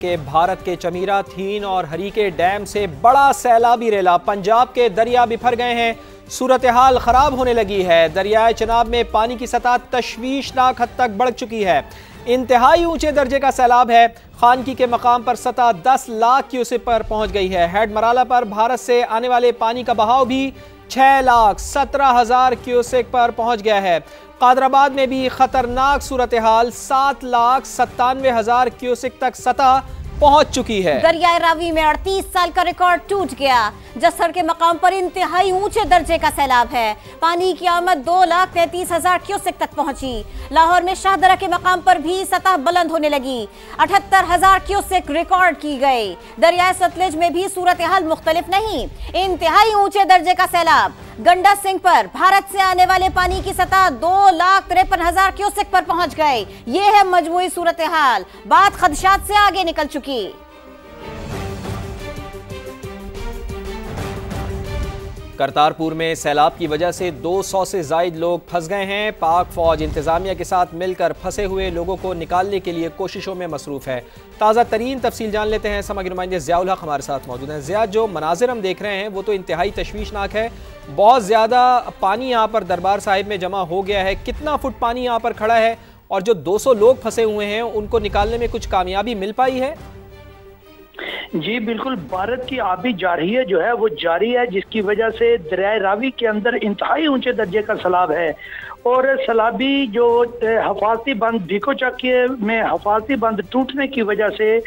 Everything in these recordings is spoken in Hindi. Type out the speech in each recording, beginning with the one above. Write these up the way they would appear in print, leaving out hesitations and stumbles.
के भारत के चमीरा, थीन और हरीके डैम से बड़ा सैलाबी रेला पंजाब के दरिया बिफर गए हैं। सूरत हाल खराब होने लगी है। दरियाए चनाब में पानी की सतह तशवीशनाक हद तक बढ़ चुकी है। इंतहाई ऊंचे दर्जे का सैलाब है। खानकी के मकाम पर सतह 10 लाख क्यूसेक पर पहुंच गई है। हेड मराला पर भारत से आने वाले पानी का बहाव भी 6,17,000 क्यूसेक पर पहुंच गया है। कादराबाद में भी खतरनाक सूरत हाल, 7,97,000 क्यूसेक तक सतह पहुंच चुकी है। दरियाए रावी में 38 साल का रिकॉर्ड टूट गया। जसर के मकाम पर इंतहाई ऊंचे दर्जे का सैलाब है। पानी की आमद 2,33,000 क्यूसेक तक पहुंची। लाहौर में शाहदरा के मकाम पर भी सतह बुलंद होने लगी। 78,000 क्यूसेक रिकॉर्ड की गई। दरियाए सतलुज में भी सूरत हाल मुख्तलिफ नहीं। इंतहाई ऊंचे दर्जे का सैलाब। गंडा सिंह पर भारत से आने वाले पानी की सतह 2,53,000 क्यूसेक पर पहुंच गए। ये है मजमूई सूरत हाल। बात खदशात से आगे निकल चुकी। करतारपुर में सैलाब की वजह से 200 से जायद लोग फंस गए हैं। पाक फौज इंतजामिया के साथ मिलकर फंसे हुए लोगों को निकालने के लिए कोशिशों में मसरूफ है। ताज़ा तरीन तफसील जान लेते हैं। समग्र नुमाइंदे ज़ियाउल हक हमारे साथ मौजूद हैं। ज़िया, जो मनाजिर हम देख रहे हैं वो तो इंतहाई तशवीशनाक है। बहुत ज़्यादा पानी यहाँ पर दरबार साहिब में जमा हो गया है। कितना फुट पानी यहाँ पर खड़ा है और जो 200 लोग फंसे हुए हैं उनको निकालने में कुछ कामयाबी मिल पाई है? जी बिल्कुल, भारत की आबी जारहिया जो है वो जारी है, जिसकी वजह से दरियाए रावी के अंदर इंतहाई ऊंचे दर्जे का सैलाब है। और सैलाबी जो हफाजती बंद भीकोचक में हफाजती बंद टूटने की वजह से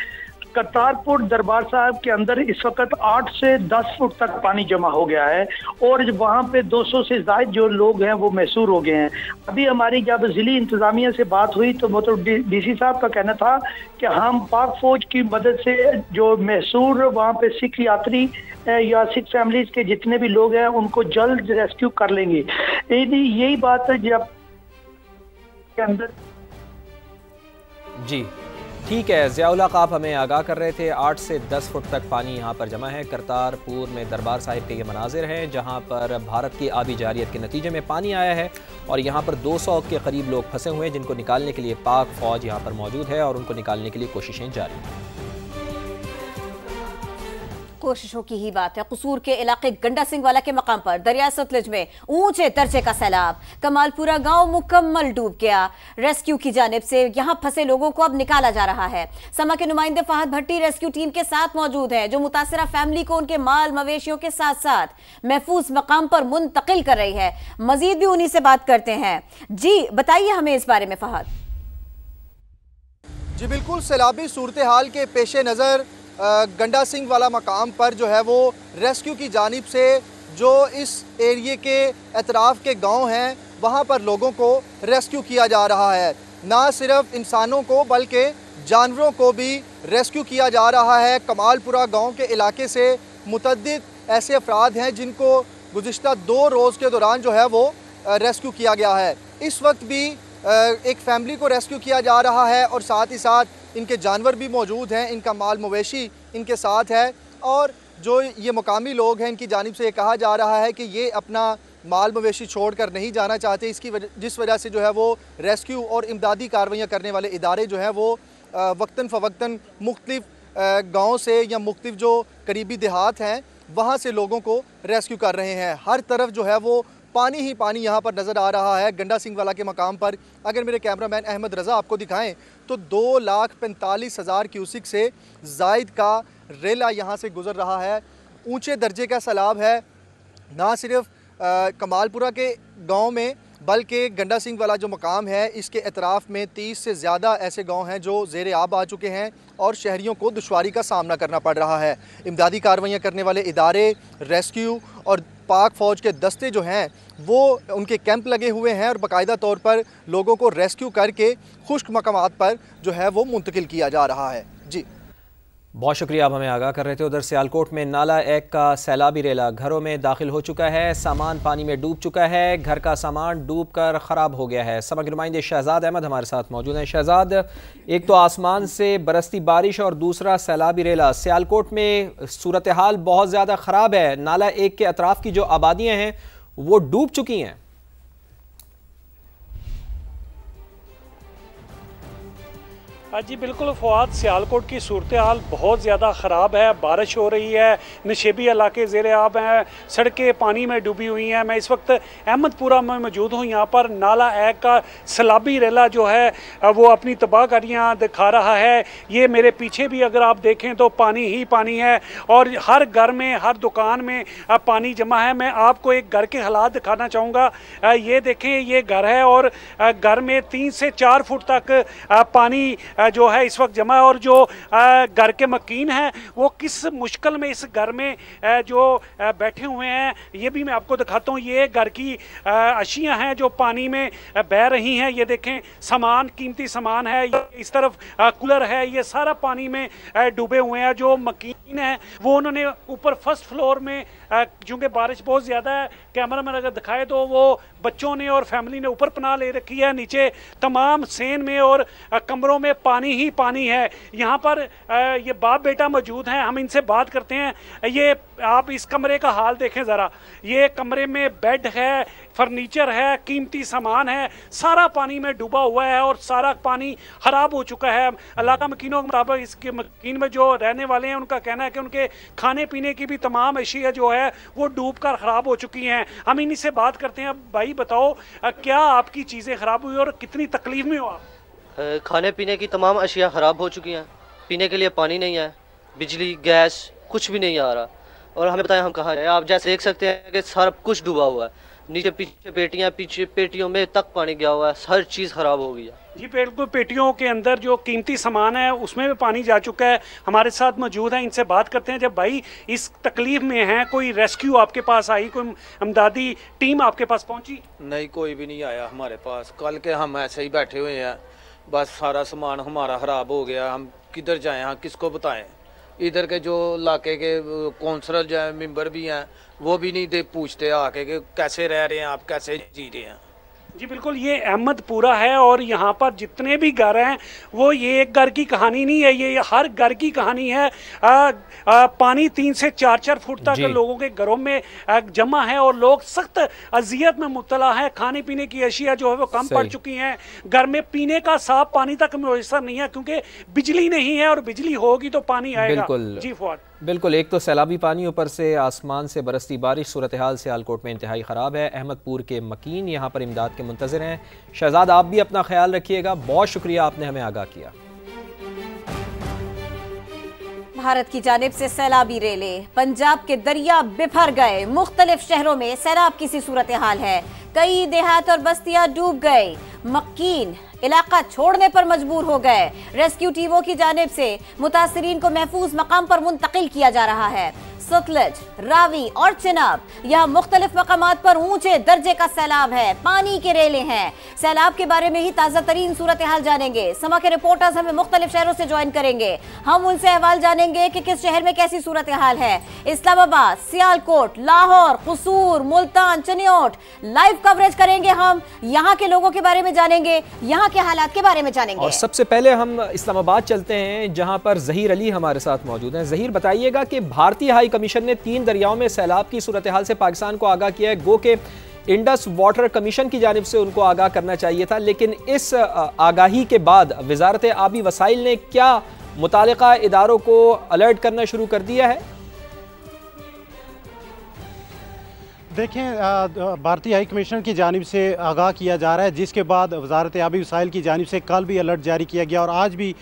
करतारपुर दरबार साहब के अंदर इस वक्त 8 से 10 फुट तक पानी जमा हो गया है और वहाँ पे 200 से ज़ायद जो लोग हैं वो महसूर हो गए हैं। अभी हमारी जब ज़िली इंतज़ामिया से बात हुई तो मतलब डीसी साहब का कहना था कि हम पाक फौज की मदद से जो महसूर वहाँ पे सिख यात्री या सिख फैमिलीज के जितने भी लोग हैं उनको जल्द रेस्क्यू कर लेंगे। यही बात है जब के अंदर। जी ठीक है ज़ियाउल हक, आप हमें आगाह कर रहे थे 8 से 10 फुट तक पानी यहाँ पर जमा है। करतारपुर में दरबार साहिब के ये मनाजिर हैं जहाँ पर भारत की आबी जारियत के नतीजे में पानी आया है और यहाँ पर 200 के करीब लोग फंसे हुए हैं जिनको निकालने के लिए पाक फौज यहाँ पर मौजूद है और उनको निकालने के लिए कोशिशें जारी हैं। कोशिशों की ही बात है। कसूर के इलाके गंडा सिंह वाला के मकाम पर दरिया सतलुज में ऊंचे दर्जे का सैलाब। कमालपुरा गांव मुकम्मल डूब गया। रेस्क्यू की जानिब से यहां फंसे लोगों को अब निकाला जा रहा है। समा के नुमाइंदे फहद भट्टी रेस्क्यू टीम के साथ मौजूद हैं जो मुतासरा फैमिली को उनके माल मवेशियों के साथ साथ महफूज मकाम पर मुंतकिल कर रही है। मजीद भी उन्हीं से बात करते हैं। जी बताइए हमें इस बारे में फहद। जी बिल्कुल, सैलाबी सूरत हाल के पेश नज़र गंडा सिंह वाला मकाम पर जो है वो रेस्क्यू की जानिब से जो इस एरिए के अतराफ़ के गांव हैं वहां पर लोगों को रेस्क्यू किया जा रहा है। ना सिर्फ इंसानों को बल्कि जानवरों को भी रेस्क्यू किया जा रहा है। कमालपुरा गांव के इलाके से मुतअद्दिद ऐसे अफराद हैं जिनको गुज़िश्ता 2 रोज़ के दौरान जो है वो रेस्क्यू किया गया है। इस वक्त भी एक फैमिली को रेस्क्यू किया जा रहा है और साथ ही साथ इनके जानवर भी मौजूद हैं, इनका माल मवेशी इनके साथ है। और जो ये मुकामी लोग हैं इनकी जानिब से ये कहा जा रहा है कि ये अपना माल मवेशी छोड़कर नहीं जाना चाहते, जिस वजह से जो है वो रेस्क्यू और इमदादी कार्रवाइयाँ करने वाले इदारे जो हैं वो वक्तन फ़वक्तन मुख्तलिफ गाँव से या मुख्तलिफ जो करीबी देहात हैं वहाँ से लोगों को रेस्क्यू कर रहे हैं। हर तरफ जो है वो पानी ही पानी यहाँ पर नज़र आ रहा है। गंडा सिंह वाला के मकाम पर अगर मेरे कैमरामैन अहमद रज़ा आपको दिखाएं तो 2,45,000 क्यूसिक से जायद का रेला यहाँ से गुज़र रहा है। ऊंचे दर्जे का सैलाब है ना सिर्फ कमालपुरा के गांव में बल्कि गंडा सिंह वाला जो मकाम है इसके अतराफ़ में 30 से ज़्यादा ऐसे गांव हैं जो ज़ेर आब आ चुके हैं और शहरियों को दुश्वारी का सामना करना पड़ रहा है। इमदादी कार्रवाइयाँ करने वाले इदारे, रेस्क्यू और पाक फ़ौज के दस्ते जो हैं वो उनके कैंप लगे हुए हैं और बाकायदा तौर पर लोगों को रेस्क्यू करके खुश्क मकामात पर जो है वो मुंतकिल किया जा रहा है। जी बहुत शुक्रिया, आप हमें आगाह कर रहे थे। उधर सियालकोट में नाला एक का सैलाबी रेला घरों में दाखिल हो चुका है। सामान पानी में डूब चुका है। घर का सामान डूब कर ख़राब हो गया है। समग्र नुमाइंदे शहजाद अहमद हमारे साथ मौजूद हैं। शहजाद, एक तो आसमान से बरसती बारिश और दूसरा सैलाबी रेला। सियालकोट में सूरत हाल बहुत ज़्यादा ख़राब है। नाला एक के अतराफ़ की जो आबादियाँ हैं वो डूब चुकी हैं। जी बिल्कुल फवाद, सियालकोट की सूरत हाल बहुत ज़्यादा ख़राब है। बारिश हो रही है, नशेबी इलाके ज़ेरे आब हैं, सड़कें पानी में डूबी हुई हैं। मैं इस वक्त अहमदपुरा में मौजूद हूँ। यहाँ पर नाला ऐक का सैलाबी रेला जो है वो अपनी तबाहकारियाँ दिखा रहा है। ये मेरे पीछे भी अगर आप देखें तो पानी ही पानी है और हर घर में, हर दुकान में पानी जमा है। मैं आपको एक घर के हालात दिखाना चाहूँगा। ये देखें, ये घर है और घर में 3 से 4 फुट तक पानी जो है इस वक्त जमा है। और जो घर के मकीन हैं वो किस मुश्किल में इस घर में जो बैठे हुए हैं, ये भी मैं आपको दिखाता हूँ। ये घर की अशियाँ हैं जो पानी में बह रही हैं। ये देखें, सामान, कीमती सामान है। ये इस तरफ कूलर है, ये सारा पानी में डूबे हुए हैं। जो मकीन है वो उन्होंने ऊपर फर्स्ट फ्लोर में, चूँकि बारिश बहुत ज़्यादा है, कैमरा मैन अगर दिखाए तो वो बच्चों ने और फैमिली ने ऊपर पनाह ले रखी है। नीचे तमाम सेन में और कमरों में पानी ही पानी है। यहाँ पर ये बाप बेटा मौजूद हैं, हम इनसे बात करते हैं। ये आप इस कमरे का हाल देखें ज़रा। ये कमरे में बेड है, फर्नीचर है, कीमती सामान है, सारा पानी में डूबा हुआ है और सारा पानी ख़राब हो चुका है। इलाका मकीनों के मुताबिक इसके मकीन में जो रहने वाले हैं उनका कहना है कि उनके खाने पीने की भी तमाम अशिया जो है वो डूब कर ख़राब हो चुकी हैं। हम इन्हीं से बात करते हैं। भाई बताओ, क्या आपकी चीज़ें ख़राब हुई और कितनी तकलीफ में हो आप? खाने पीने की तमाम अशिया ख़राब हो चुकी हैं। पीने के लिए पानी नहीं है, बिजली, गैस कुछ भी नहीं आ रहा। और हमें बताएं हम कहाँ हैं। आप जैसे देख सकते हैं कि सारा कुछ डूबा हुआ है। नीचे पीछे पेटियां, पीछे पेटियों में तक पानी गया हुआ है। हर चीज़ ख़राब हो गई है। जी बिल्कुल, पेटियों के अंदर जो कीमती सामान है उसमें भी पानी जा चुका है। हमारे साथ मौजूद हैं, इनसे बात करते हैं। जब भाई इस तकलीफ में हैं, कोई रेस्क्यू आपके पास आई, कोई अमदादी टीम आपके पास पहुंची? नहीं, कोई भी नहीं आया हमारे पास। कल के हम ऐसे ही बैठे हुए हैं, बस सारा सामान हमारा ख़राब हो गया। हम किधर जाएं, हम किसको बताएं? इधर के जो इलाके के कौंसलर जो है, मेंबर भी हैं, वो भी नहीं दे पूछते आके कि कैसे रह रहे हैं आप, कैसे जी रहे हैं। जी बिल्कुल, ये अहमदपुरा है और यहाँ पर जितने भी घर हैं वो ये एक घर की कहानी नहीं है, ये हर घर की कहानी है। पानी 3 से 4 फुट तक लोगों के घरों में जमा है और लोग सख्त अजियत में मुब्तला है। खाने पीने की अशिया जो है वो कम पड़ चुकी हैं। घर में पीने का साफ पानी तक मुयसर नहीं है क्योंकि बिजली नहीं है और बिजली होगी तो पानी आएगा। जी फवाद, बिल्कुल, एक तो सैलाबी पानी, ऊपर से आसमान से बरसती बारिश। सूरत हाल सियालकोट में इंतहाई ख़राब है। अहमदपुर के मकीन यहाँ पर इमदाद के मुंतज़िर हैं। शहजाद, आप भी अपना ख्याल रखिएगा। बहुत शुक्रिया, आपने हमें आगाह किया। भारत की जानिब से सैलाबी रेले, पंजाब के दरिया बिफर गए। मुख्तलिफ शहरों में सैलाब की सी सूरत हाल है। कई देहात और बस्तियां डूब गए। मक्कीन इलाका छोड़ने पर मजबूर हो गए। रेस्क्यू टीमों की जानिब से मुतासिरीन को महफूज मकाम पर मुंतकिल किया जा रहा है। सतलज, रावी और चिनाब, यहाँ मुख्तलिफ मकामात पर ऊंचे दर्जे का सैलाब है। पानी के रेले हैं। सैलाब के बारे में ही ताज़ा तरीन सूरत हाल जानेंगे। समा के रिपोर्टर्स हमें मुख्तलिफ शहरों से ज्वाइन करेंगे। हम उनसे अहवाल जानेंगे कि किस शहर में कैसी सूरत हाल है। इस्लामाबाद, सियालकोट, लाहौर, कसूर, मुल्तान, चनियोट, लाइव कवरेज करेंगे। हम यहाँ के लोगों के बारे में जानेंगे, यहाँ के हालात के बारे में जानेंगे। और सबसे पहले हम इस्लामाबाद चलते हैं, जहाँ पर ज़हीर अली हमारे साथ मौजूद हैं। ज़हीर, बताइएगा कि भारतीय हाई कमीशन ने 3 दरियाओं में सैलाब की सूरत हाल से पाकिस्तान को आगाह किया है। गो के इंडस वाटर कमीशन की जानिब से उनको आगाह करना चाहिए था, लेकिन इस आगाही के बाद वजारत आबी वसाइल ने क्या मुतालिका इदारों को अलर्ट करना शुरू कर दिया है? देखें, भारतीय हाई कमीशन की जानिब से आगाह किया जा रहा है, जिसके बाद वजारत आबी वसाइल की जानिब से कल भी अलर्ट जारी किया गया और आज भी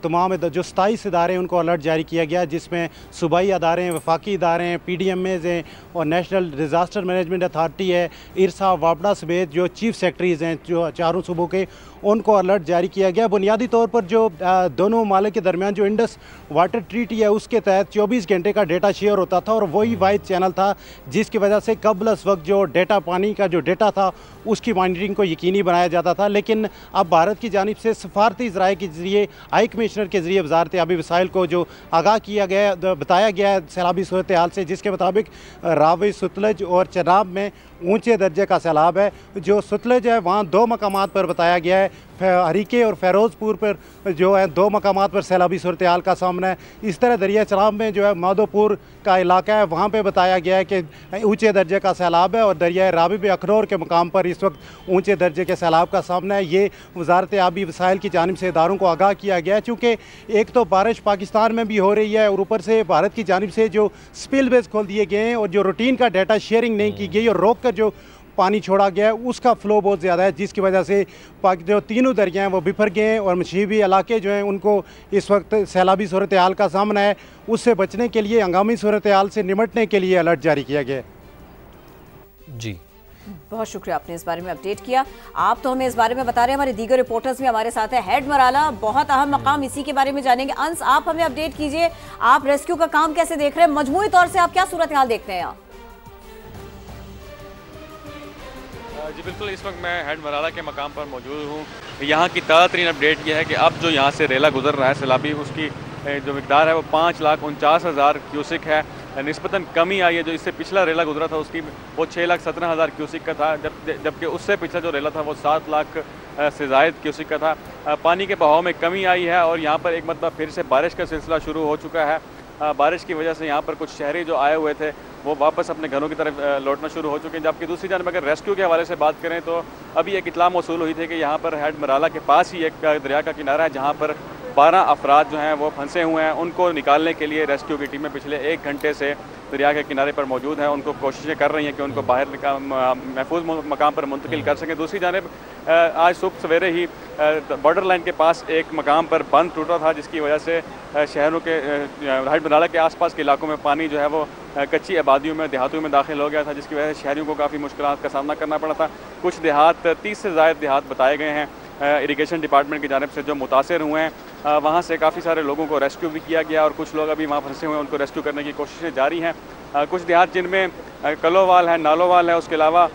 तमाम जो 27 इदारे हैं उनको अलर्ट जारी किया गया, जिसमें सूबाई अदारे हैं, वफाकी इदारे हैं, PDMAs हैं और नेशनल डिज़ास्टर मैनेजमेंट अथॉरिटी है, इरसा, वापडा समेत जो चीफ सेक्रेटरीज़ हैं जो चारों सूबों के, उनको अलर्ट जारी किया गया। बुनियादी तौर पर जो दोनों ममालिक के दरमियान जो इंडस वाटर ट्रीटी है उसके तहत 24 घंटे का डेटा शेयर होता था और वही वाहिद चैनल था जिसकी वजह से कबल इस वक्त जो डेटा, पानी का जो डेटा था उसकी मॉनिटरिंग को यकीनी बनाया जाता था। लेकिन अब भारत की जानिब से सफारती ज़राए के ज़रिए, हाई कमिश्नर के ज़रिए वजारत आबी वसाइल को जो आगाह किया गया, बताया गया है सैलाबी सूरत हाल से, जिसके मुताबिक रावी, सतलज और चनाब में ऊंचे दर्जे का सैलाब है। जो सतलज है वहाँ 2 मकामात पर बताया गया है हरीके और फ़िरोज़पुर पर जो है 2 मकामात पर सैलाबी सूरत हाल का सामना है। इस तरह दरिया चनाब में जो है माधोपुर का इलाका है, वहाँ पे बताया गया है कि ऊंचे दर्जे का सैलाब है और दरिया रावी भी अखनौर के मकाम पर इस वक्त ऊंचे दर्जे के सैलाब का सामना है। ये वजारत आबी वसाइल की जानिब से इदारों को आगाह किया गया है, चूँकि एक तो बारिश पाकिस्तान में भी हो रही है और ऊपर से भारत की जानिब से जो स्पिलवेज खोल दिए गए हैं और जो रूटीन का डाटा शेयरिंग नहीं की गई और रोक कर जो पानी छोड़ा गया है उसका फ़्लो बहुत ज़्यादा है, जिसकी वजह से जो तीनों दरिया हैं वो बिफर गए हैं और मशीबी इलाके जो हैं उनको इस वक्त सैलाबी सूरत हाल का सामना है। उससे बचने के लिए हंगामी सूरत हाल से निमटने के लिए अलर्ट जारी किया गया है। जी, बहुत शुक्रिया, आपने इस बारे में अपडेट किया। आप तो हमें इस बारे में बता रहे हैं, हमारे दीगर रिपोर्टर्स भी हमारे साथ है। हेड मराला, बहुत अहम मकाम, इसी के बारे में जानेंगे। अंश, आप हमें अपडेट कीजिए, आप रेस्क्यू का काम कैसे देख रहे हैं? मजमूई तौर से आप क्या सूरत हाल देखते हैं यहाँ? जी बिल्कुल, इस वक्त मैं हेड मराला के मकाम पर मौजूद हूँ। यहाँ की ताज़ा तरीन अपडेट यह है कि अब जो यहाँ से रेला गुजर रहा है सैलाबी, उसकी जो मिकदार है वो 5,49,000 क्यूसिक है। निस्बतन कमी आई है। जो इससे पिछला रेला गुजरा था उसकी वो 6,17,000 क्यूसिक का था, जबकि उससे पिछला जो रेला था वो 7 लाख से ज़ायद क्यूसिक का था। पानी के बहाव में कमी आई है और यहाँ पर एक मतलब फिर से बारिश का सिलसिला शुरू हो चुका है। बारिश की वजह से यहाँ पर कुछ शहरी जो आए हुए थे वो वापस अपने घरों की तरफ लौटना शुरू हो चुके हैं। जबकि दूसरी जानब अगर रेस्क्यू के हवाले से बात करें तो अभी एक इत्तला मौसूल हुई थी कि यहाँ पर हेड मराला के पास ही एक दरिया का किनारा है जहाँ पर 12 अफराद जो हैं वो फंसे हुए हैं। उनको निकालने के लिए रेस्क्यू की टीमें पिछले 1 घंटे से दरिया के किनारे पर मौजूद हैं। उनको कोशिशें कर रही हैं कि उनको बाहर महफूज मकाम पर मुंतकिल कर सकें। दूसरी जानब आज सुबह सवेरे ही बॉर्डर लाइन के पास एक मकाम पर बंद टूटा था, जिसकी वजह से शहरों के हेड मराला के आसपास के इलाकों में पानी जो है वो कच्ची आबादियों में देहातों में दाखिल हो गया था, जिसकी वजह से शहरियों को काफ़ी मुश्किलात का सामना करना पड़ा था। कुछ देहात 30 से ज़ायद देहात बताए गए हैं इरिगेशन डिपार्टमेंट की जानिब से जो मुतासर हुए हैं। वहाँ से काफ़ी सारे लोगों को रेस्क्यू भी किया गया और कुछ लोग अभी वहाँ फंसे हुए हैं, उनको रेस्क्यू करने की कोशिशें जारी हैं। कुछ देहात जिनमें कलोवाल है, नालोवाल है, उसके अलावा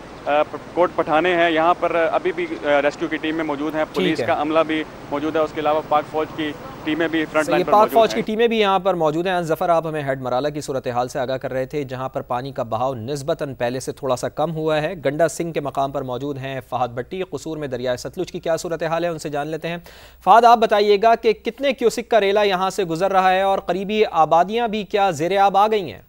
कोट पठाने हैं, यहाँ पर अभी भी रेस्क्यू की टीमें मौजूद हैं, पुलिस का अमला भी मौजूद है। उसके अलावा पाक फौज की टीमें भी फ्रंट लाइन पर पाक फौज की टीमें भी यहाँ पर मौजूद हैं। जफर, आप हमें हेड मराला की सूरत हाल से आगाह कर रहे थे, जहाँ पर पानी का बहाव निस्बतन पहले से थोड़ा सा कम हुआ है। गंडा सिंह के मकाम पर मौजूद हैं फहद भट्टी। कसूर में दरिया सतलुज की क्या सूरत हाल है, उनसे जान लेते हैं। फहद, आप बताइएगा कि कितने क्यूसिक का रेला यहाँ से गुजर रहा है और करीबी आबादियाँ भी क्या ज़ेर आब आ गई हैं?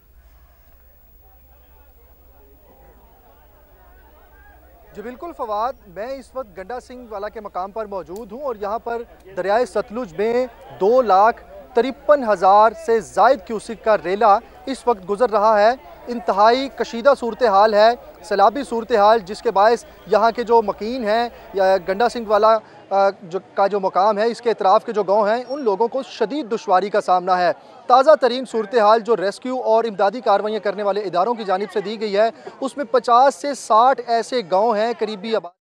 जी बिल्कुल फवाद, मैं इस वक्त गंडा सिंह वाला के मकाम पर मौजूद हूँ और यहाँ पर दरियाए सतलुज में 2,53,000 से ज़ायद क्यूसिक का रेला इस वक्त गुजर रहा है। इंतहाई कशीदा सूरत हाल है, सैलाबी सूरत हाल, जिसके बायस यहाँ के जो मकीन हैं या गंडा सिंह वाला जो मकाम है, इसके अतराफ़ के जो गाँव हैं, उन लोगों को शदीद दुश्वारी का सामना है। ताज़ा तरीन सूरत हाल जो रेस्क्यू और इमदादी कार्रवाइयाँ करने वाले इदारों की जानिब से दी गई है, उसमें 50 से 60 ऐसे गाँव हैं करीबी